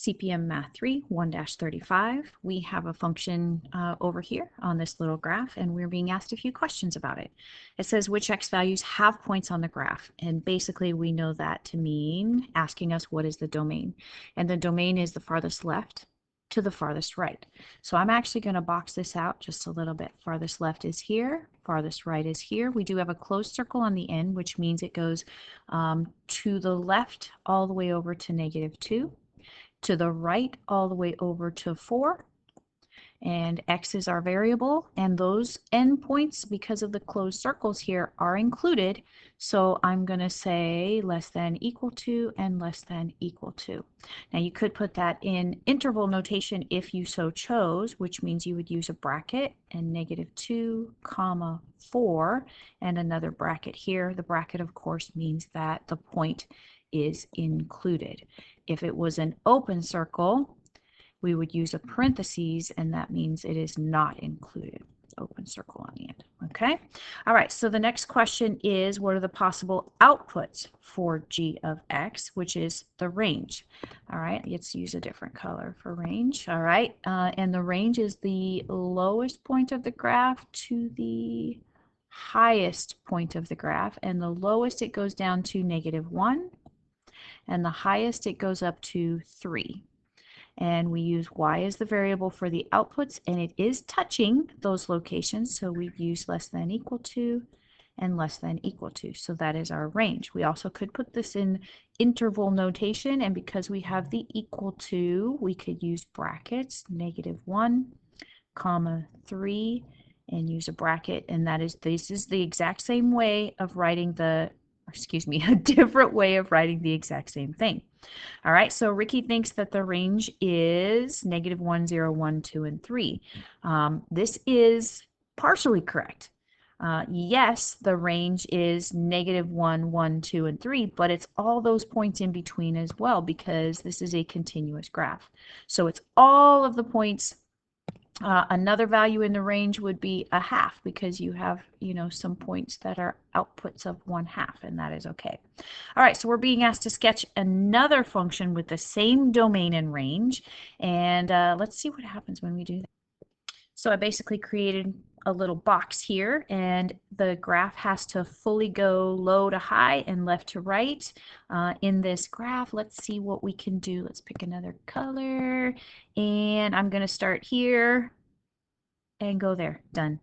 CPM Math 3 1-35. We have a function over here on this little graph, and we're being asked a few questions about it. It says which x values have points on the graph, and basically we know that to mean asking us what is the domain, and the domain is the farthest left to the farthest right. So I'm actually going to box this out just a little bit. Farthest left is here, farthest right is here. We do have a closed circle on the end, which means it goes to the left all the way over to -2, to the right all the way over to 4, and x is our variable, and those endpoints, because of the closed circles here, are included. So I'm going to say less than equal to and less than equal to. Now you could put that in interval notation if you so chose, which means you would use a bracket and -2, 4, and another bracket here. The bracket, of course, means that the point is included. If it was an open circle, we would use a parentheses, and that means it is not included. Open circle on the end. Okay. All right. So the next question is, what are the possible outputs for g of x, which is the range? All right. Let's use a different color for range. All right. And the range is the lowest point of the graph to the highest point of the graph, and the lowest it goes down to -1, and the highest it goes up to 3. And we use y as the variable for the outputs, and it is touching those locations, so we've used less than equal to and less than equal to. So that is our range. We also could put this in interval notation, and because we have the equal to, we could use brackets, -1, 3, and use a bracket, and this is the exact same way of writing a different way of writing the exact same thing. All right, so Ricky thinks that the range is -1, 0, 1, 2, and 3. This is partially correct. Yes, the range is -1, 1, 2, and 3, but it's all those points in between as well, because this is a continuous graph. So it's all of the points. Another value in the range would be a half, because you have, some points that are outputs of 1/2, and that is okay. All right, so we're being asked to sketch another function with the same domain and range, and let's see what happens when we do that. So I basically created a little box here, and the graph has to fully go low to high and left to right in this graph. Let's see what we can do. Let's pick another color, and I'm going to start here and go there. Done.